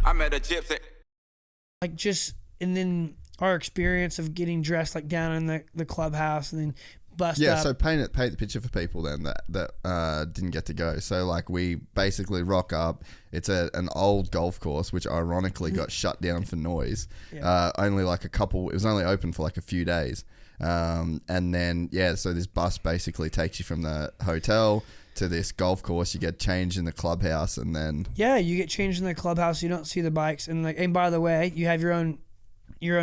I met a gypsy. Like just, and then our experience of getting dressed like down in the clubhouse and then bust up. So paint the picture for people then that didn't get to go. So like we basically rock up. It's an old golf course which ironically got shut down for noise. Only like it was only open for like a few days. And then so this bus basically takes you from the hotel to this golf course. You get changed in the clubhouse, and then you get changed in the clubhouse. You don't see the bikes, and by the way, you have your own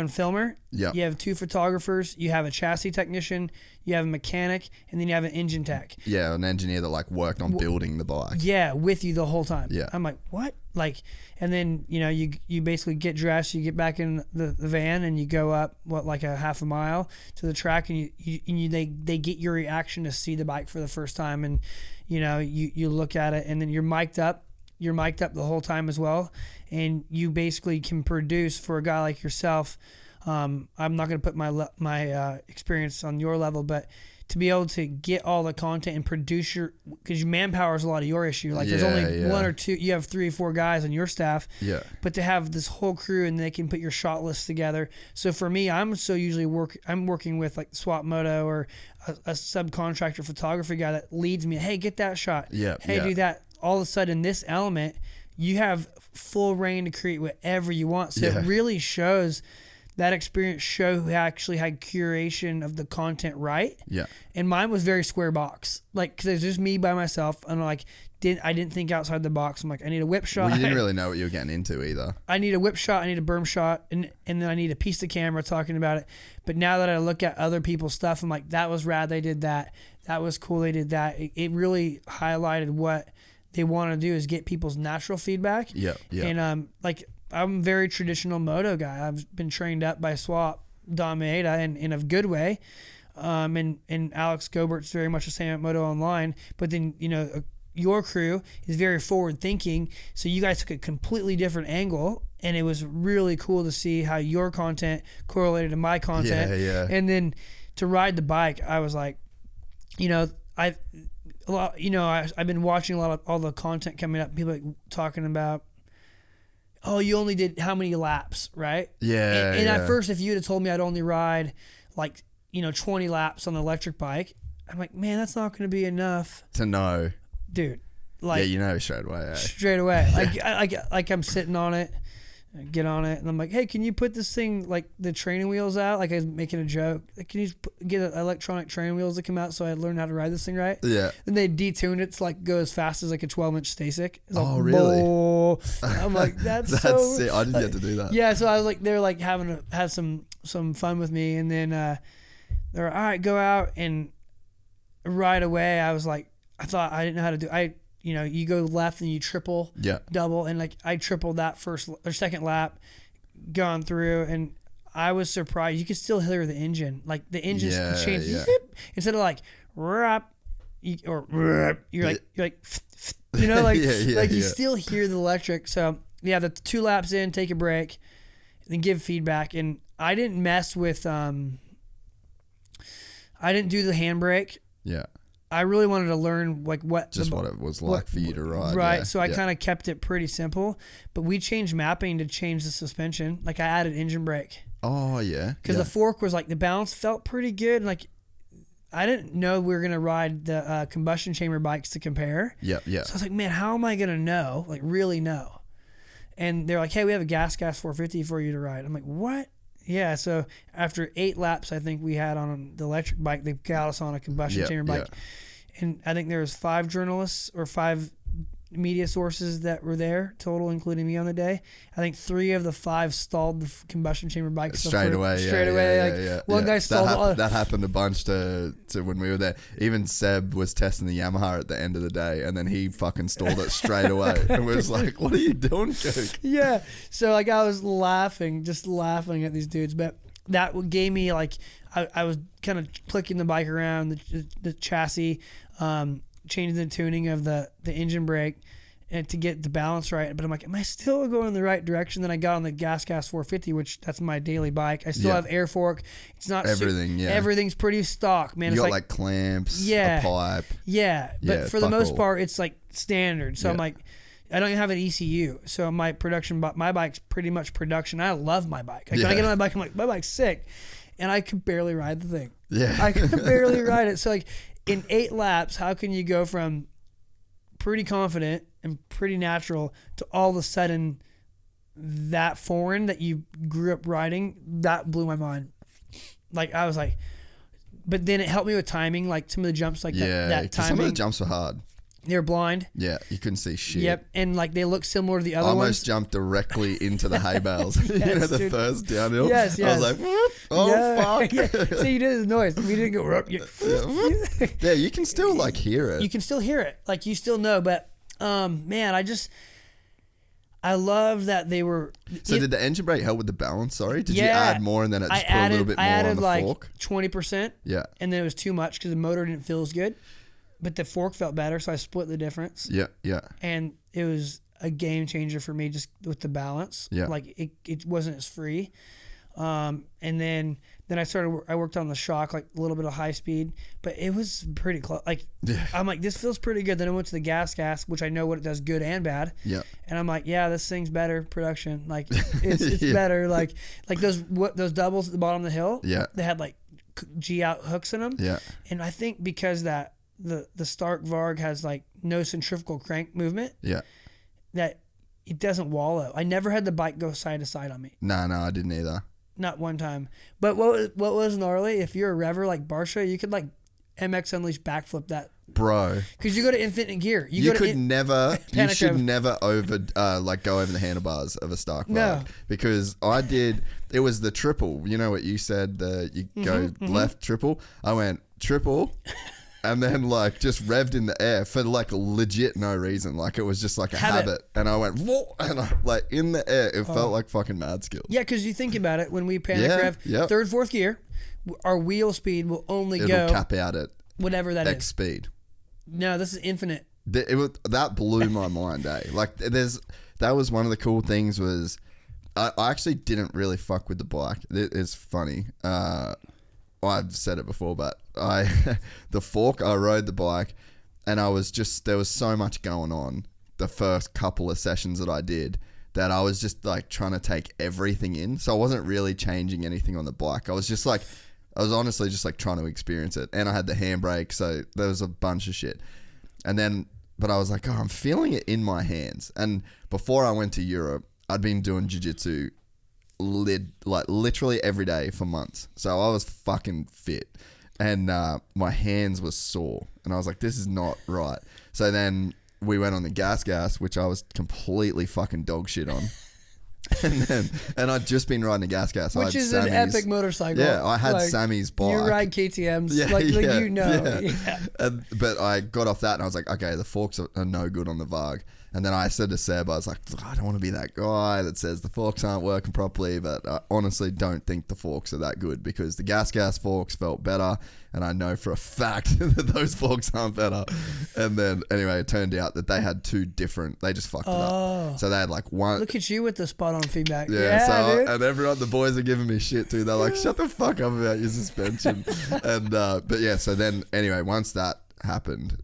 filmer. Yeah. You have 2 photographers. You have a chassis technician. You have a mechanic, and then you have an engine tech. Yeah, an engineer that like worked on building the bike. Yeah, with you the whole time. Yeah. I'm like, what? Like, and then you basically get dressed. You get back in the van, and you go up like a half a mile to the track, and they get your reaction to see the bike for the first time, and you look at it, and then you're mic'd up. You're mic'd up the whole time as well, and you basically can produce for a guy like yourself. I'm not going to put my experience on your level, but to be able to get all the content and produce because manpower is a lot of your issue. Like there's only 1 or 2, you have 3 or 4 guys on your staff. Yeah. But to have this whole crew and they can put your shot list together. So for me, I'm working with like Swap Moto or a subcontractor photography guy that leads me. Hey, get that shot. Yeah. Hey, do that. All of a sudden, this element, you have full reign to create whatever you want. So it really shows. That experience who actually had curation of the content right. Yeah. And mine was very square box. Like, because it's just me by myself. And I didn't think outside the box. I'm like, I need a whip shot. Well, you didn't really know what you were getting into either. I need a whip shot. I need a berm shot. And then I need a piece of camera talking about it. But now that I look at other people's stuff, I'm like, that was rad. They did that. That was cool. They did that. It really highlighted what they want to do is get people's natural feedback. Yeah. And I'm a very traditional moto guy. I've been trained up by Swap, Don Maeda, in a good way. And Alex Gobert's very much the same at Moto Online. But then, your crew is very forward thinking. So you guys took a completely different angle. And it was really cool to see how your content correlated to my content. Yeah. And then to ride the bike, I was like, I've been watching a lot of all the content coming up. People talking about, oh, you only did how many laps, right? Yeah. And at first, if you would have told me I'd only ride 20 laps on the electric bike, I'm like, man, that's not going to be enough to know, dude. Straight away. Straight away. Like I'm sitting on it, I get on it, and I'm like, hey, can you put this thing like the training wheels out? Like I was making a joke. Like, can you get electronic training wheels to come out so I learn how to ride this thing right? Yeah. And they detuned it to like go as fast as like a 12-inch Stasic. Oh, really? Bow. I'm like, that's so sick. I didn't get to do that. Yeah, so I was like, they're like had some fun with me, and then they're all right, go out, and right away I was like, I thought I didn't know how to do. You go left and you triple, double, and like I tripled that first or second lap, gone through, and I was surprised. You could still hear the engine, like the engine change instead of like rap, you're like you still hear the electric. So the 2 laps in, take a break, and then give feedback. And I didn't mess with I didn't do the handbrake. Yeah. I really wanted to learn like what it was like for you to ride. Right. Yeah. So I kind of kept it pretty simple, but we changed mapping to change the suspension. Like I added engine brake. Oh yeah. Because the fork was like, the balance felt pretty good. Like I didn't know we were going to ride the combustion chamber bikes to compare. Yeah. So I was like, man, how am I going to know? Like really know? And they're like, hey, we have a gas 450 for you to ride. I'm like, what? Yeah, so after 8 laps, I think we had on the electric bike, they got us on a combustion chamber bike. And I think there was 5 journalists or 5 media sources that were there total, including me on the day. I think 3 of the 5 stalled the combustion chamber bikes straight away. One guy stalled. That happened a bunch to when we were there. Even Seb was testing the Yamaha at the end of the day, and then he fucking stalled it straight away. And we was like, "What are you doing, Coke?" Yeah. So like I was just laughing at these dudes, but that gave me like I was kind of clicking the bike around the chassis. Changing the tuning of the engine brake and to get the balance right. But I'm like, am I still going in the right direction? Then I got on the gas 450, which that's my daily bike. I still have air fork. It's not everything. Everything's pretty stock, man. You it's got like clamps, a pipe. Yeah. But for the most part, it's like standard. So I'm like, I don't even have an ECU, so my bike's pretty much production. I love my bike. Like, when I get on my bike, I'm like, my bike's sick, and I could barely ride the thing. Yeah, I could barely ride it. So like in 8 laps, how can you go from pretty confident and pretty natural to all of a sudden that foreign that you grew up riding? That blew my mind. Like, I was like, but then it helped me with timing, like some of the jumps, like that timing. Some of the jumps were hard. They're blind. Yeah, you couldn't see shit. Yep, and like they look similar to the other I ones. almost jumped directly into the hay bales. Yes, the dude. first downhill. Yes. I was like, fuck. Yeah. So you did the noise. We didn't go. Yeah, you can still like hear it. You can still hear it. Like, you still know. But man, I love that they were. So did the engine brake help with the balance? Sorry, did you add more and then it just put a little bit more on the fork? 20%. Yeah, and then it was too much because the motor didn't feel as good, but the fork felt better, so I split the difference. Yeah. And it was a game changer for me just with the balance. Yeah, like it wasn't as free. And then I worked on the shock, like a little bit of high speed, but it was pretty close. Like, I'm like, this feels pretty good. Then I went to the gas, which I know what it does, good and bad. Yeah. And I'm like, yeah, this thing's better production. Like, it's better. Like those doubles at the bottom of the hill. Yeah. They had like G out hooks in them. Yeah. And I think because that the Stark Varg has like no centrifugal crank movement. Yeah. That it doesn't wallow. I never had the bike go side to side on me. No, I didn't either. Not one time. But what was gnarly, if you're a rever like Barsha, you could like MX Unleashed backflip that. Bro. Because you go to infinite gear. You should never over like go over the handlebars of a Stark Varg. No. Because it was the triple. You know what you said, you go left triple. I went triple. And then like just revved in the air for like legit no reason. Like it was just like a habit. And I went, whoa, and I, like in the air, it felt like fucking mad skills. Yeah, because you think about it, when we panic rev, third, fourth gear, our wheel speed will only It'll cap out at whatever that X is. speed. No, this is infinite. That blew my mind, eh? Like that was one of the cool things was I actually didn't really fuck with the bike. It's funny. I've said it before, but the fork, I rode the bike and there was so much going on the first couple of sessions that I did that I was just like trying to take everything in. So I wasn't really changing anything on the bike. I was honestly just like trying to experience it. And I had the handbrake, so there was a bunch of shit. But I was like, I'm feeling it in my hands. And before I went to Europe, I'd been doing jiu-jitsu like literally every day for months, so I was fucking fit, and my hands were sore, and I was like, this is not right. So then we went on the gas, which I was completely fucking dog shit on. and I'd just been riding the gas. Which is an epic motorcycle. Yeah, I had like, Sammy's bike. You ride KTMs, you know. Yeah. But I got off that and I was like, okay, the forks are no good on the Varg. And then I said to Seb, I was like, I don't want to be that guy that says the forks aren't working properly, but I honestly don't think the forks are that good because the gas forks felt better, and I know for a fact that those forks aren't better. And then anyway, it turned out that they had two different. They just fucked it up. So they had like one. Look at you with the spot on feedback. Dude. And everyone, the boys are giving me shit too. They're like, shut the fuck up about your suspension. And but yeah, so then anyway, once that happened,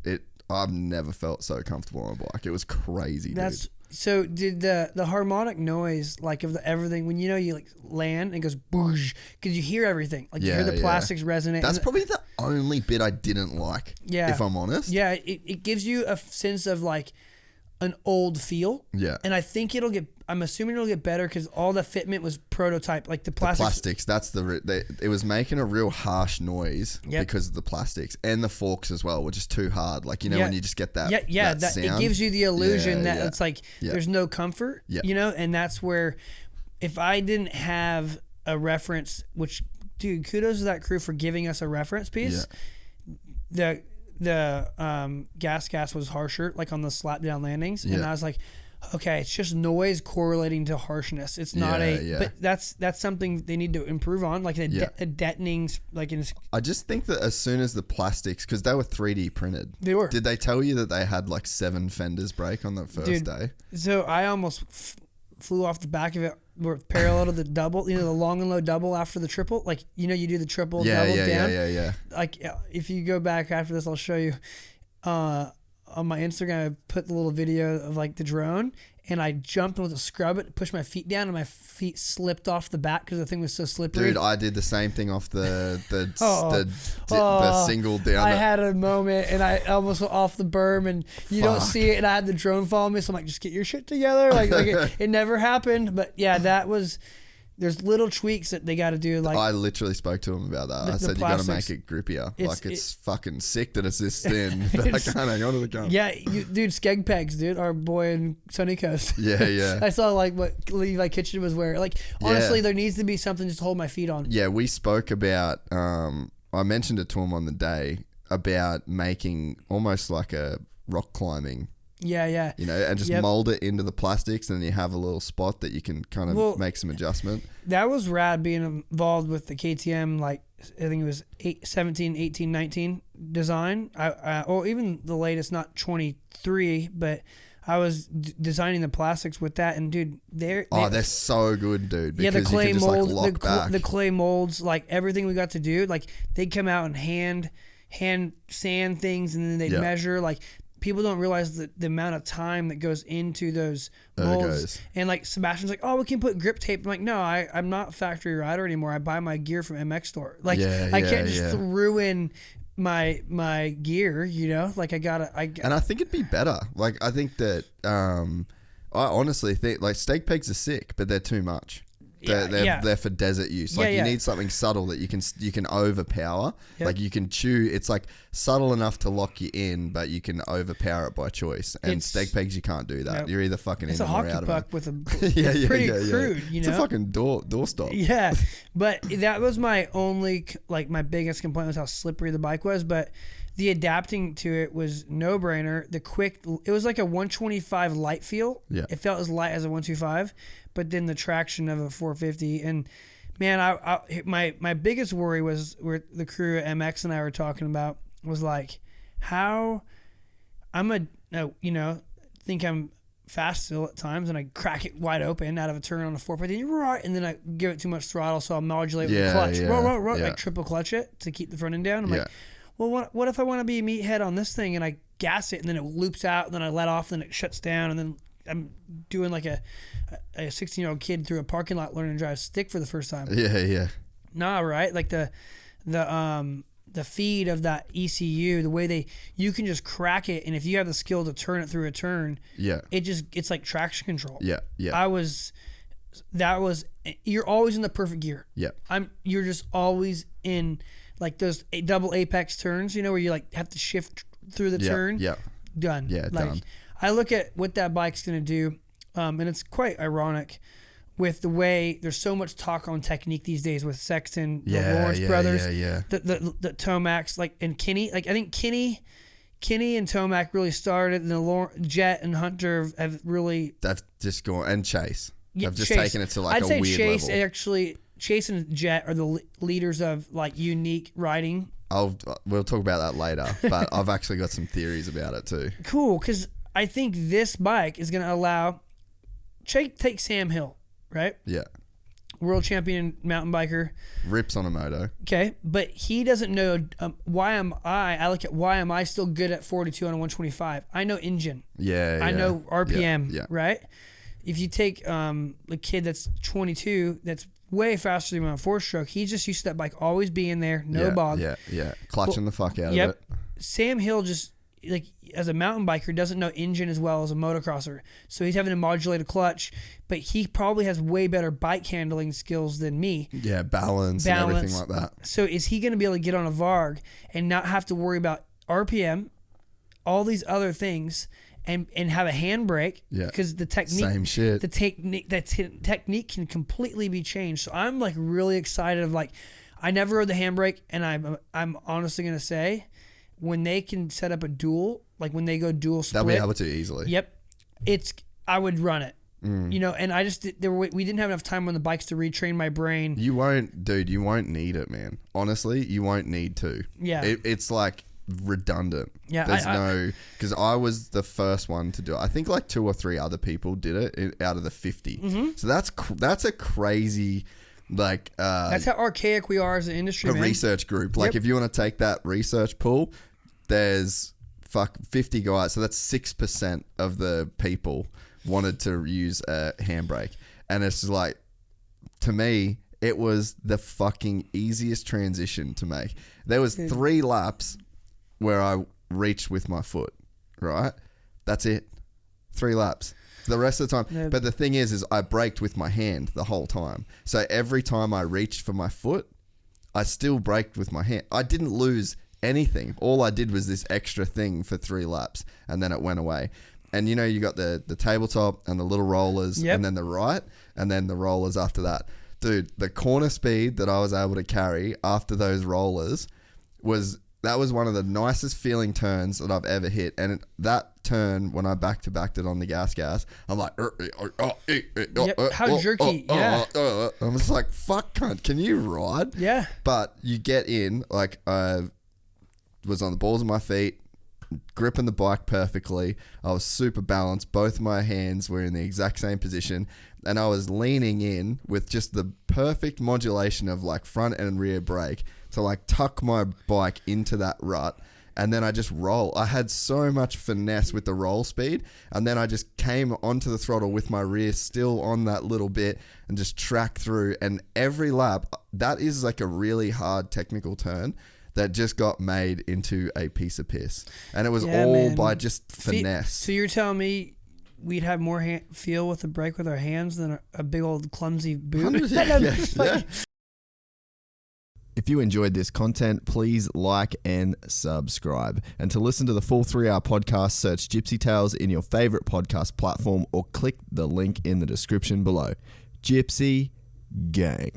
I've never felt so comfortable on a bike. It was crazy, dude. So did the harmonic noise, like of everything, when you like land and it goes boosh, because you hear everything. Like you hear the plastics resonate. That's probably the only bit I didn't like, if I'm honest. Yeah, it gives you a sense of like an old feel. Yeah. And I think I'm assuming it'll get better because all the fitment was prototype, like the plastics. That's it was making a real harsh noise because of the plastics, and the forks as well were just too hard. Like, when you just get that that sound. It gives you the illusion that it's like there's no comfort, and that's where if I didn't have a reference, which, dude, kudos to that crew for giving us a reference piece. Yeah. The gas was harsher, like on the slap down landings, and I was like, okay, it's just noise correlating to harshness. It's not but that's something they need to improve on, like a detonating, like in. I just think that as soon as the plastics, because they were 3D printed, they were. Did they tell you that they had like 7 fenders break on the first day? So I almost flew off the back of it. We're parallel to the double, the long and low double after the triple. Like, you do the triple double down. Yeah. Like, if you go back after this, I'll show you. on my Instagram, I put the little video of like the drone, and I jumped with a scrub it, pushed my feet down, and my feet slipped off the back because the thing was so slippery. Dude, I did the same thing off the single down. I had a moment, and I almost went off the berm, and you don't see it, and I had the drone follow me, so I'm like, just get your shit together. Like it never happened, but yeah, that was. There's little tweaks that they got to do. Like I literally spoke to him about that. I said, you got to make it grippier. It's fucking sick that it's this thin, but I can't hang on to the gun. Yeah, dude, skeg pegs, dude. Our boy in Sunny Coast. Yeah. I saw like what Levi Kitchen was wearing. Like, honestly, there needs to be something just to hold my feet on. Yeah, we spoke about, I mentioned it to him on the day about making almost like a rock climbing. Yeah. You know, and just mold it into the plastics, and then you have a little spot that you can kind of make some adjustment. That was rad being involved with the KTM, like, I think it was 17, 18, 19 design. Or even the latest, not 23, but I was designing the plastics with that, and dude, they're so good, dude. Because the clay you can just, mold, like, lock back. The clay molds, like everything we got to do, like they come out and hand sand things, and then they measure. Like, people don't realize the amount of time that goes into those molds. And like Sebastian's like, oh, we can put grip tape. I'm like, no, I'm not a factory rider anymore. I buy my gear from MX store. Like, I can't just ruin my gear, you know? Like, and I think it'd be better. Like, I think that I honestly think like stake pegs are sick, but they're too much. They're for desert use. Like, you need something subtle that you can overpower. Yep. Like, you can chew. It's like subtle enough to lock you in, but you can overpower it by choice. And stake pegs, you can't do that. You're either fucking in or out of it. It's a hockey puck with a. It's pretty crude, you know. It's a fucking doorstop. Yeah, but that was my only, like, my biggest complaint was how slippery the bike was. But the adapting to it was no brainer. It was like a 125 light feel. Yeah, it felt as light as a 125. But then the traction of a 450, and man, my biggest worry was where the crew at MX and I were talking about was like how think I'm fast still at times, and I crack it wide open out of a turn on a 450, and then I give it too much throttle, so I'll modulate with the clutch, like triple clutch it to keep the front end down. I'm like, well, what if I want to be a meathead on this thing and I gas it and then it loops out and then I let off and then it shuts down and then I'm doing like a 16-year-old kid through a parking lot learning to drive stick for the first time. Yeah. Nah, right? Like the feed of that ECU, the way you can just crack it, and if you have the skill to turn it through a turn, it's like traction control. Yeah. You're always in the perfect gear. Yeah. You're just always in like those double apex turns, you know, where you like have to shift through the turn. Yeah. Done. Yeah, like, done. I look at what that bike's going to do, and it's quite ironic with the way there's so much talk on technique these days with Sexton, the Lawrence brothers, the Tomacs, like, and Kenny. Like, I think Kenny and Tomac really started, and the Jet and Hunter have really... They've just gone, and Chase. They've just Chase, taken it to like I'd a weird Chase, level. Actually, Chase and Jet are the leaders of like unique riding. We'll talk about that later, but I've actually got some theories about it too. Cool, because I think this bike is going to allow... Take Sam Hill, right? Yeah. World champion mountain biker. Rips on a moto. Okay, but he doesn't know why I look at why am I still good at 42 on a 125. I know engine. Yeah. I know RPM, right? If you take the kid that's 22, that's way faster than my 4-stroke, he's just used to that bike always being there, no bog. Yeah. Clutching the fuck out of it. Sam Hill just... like as a mountain biker doesn't know engine as well as a motocrosser, so he's having to modulate a clutch, but he probably has way better bike handling skills than me. Balance and everything like that. So is he going to be able to get on a Varg and not have to worry about RPM, all these other things, and have a handbrake? Because the technique, same shit. The technique can completely be changed. So I'm like really excited. Of like, I never rode the handbrake, and I'm honestly going to say, when they can set up a dual, like when they go dual split, they'll be able to easily. Yep, I would run it. You know, and I just we didn't have enough time on the bikes to retrain my brain. You won't need it, man. Honestly, you won't need to. Yeah, it's like redundant. Yeah, there's because I was the first one to do it. I think like 2 or 3 other people did it out of the 50. Mm-hmm. So that's a crazy. Like that's how archaic we are as an industry. Research group. Like if you want to take that research pool, there's 50 guys. So that's 6% of the people wanted to use a handbrake. And it's just like, to me, it was the fucking easiest transition to make. There was 3 laps where I reached with my foot, right? That's it. 3 laps. The rest of the time. Yeah. But the thing is I braked with my hand the whole time. So every time I reached for my foot, I still braked with my hand. I didn't lose anything. All I did was this extra thing for 3 laps, and then it went away. And you know, you got the tabletop and the little rollers, and then the right, and then the rollers after that. Dude, the corner speed that I was able to carry after those rollers was one of the nicest feeling turns that I've ever hit. And that turn, when I back-to-backed it on the gas, I'm like, how jerky, yeah. I'm just like, fuck, cunt, can you ride? Yeah. But you get in, like, I was on the balls of my feet, gripping the bike perfectly. I was super balanced. Both my hands were in the exact same position, and I was leaning in with just the perfect modulation of like front and rear brake to like tuck my bike into that rut, and then I just roll. I had so much finesse with the roll speed, and then I just came onto the throttle with my rear still on that little bit and just track through. And every lap, that is like a really hard technical turn that just got made into a piece of piss. And it was by just finesse. So you're telling me we'd have more feel with the brake with our hands than a big old clumsy boot? Yeah. If you enjoyed this content, please like and subscribe. And to listen to the full 3-hour podcast, search Gypsy Tales in your favorite podcast platform or click the link in the description below. Gypsy Gang.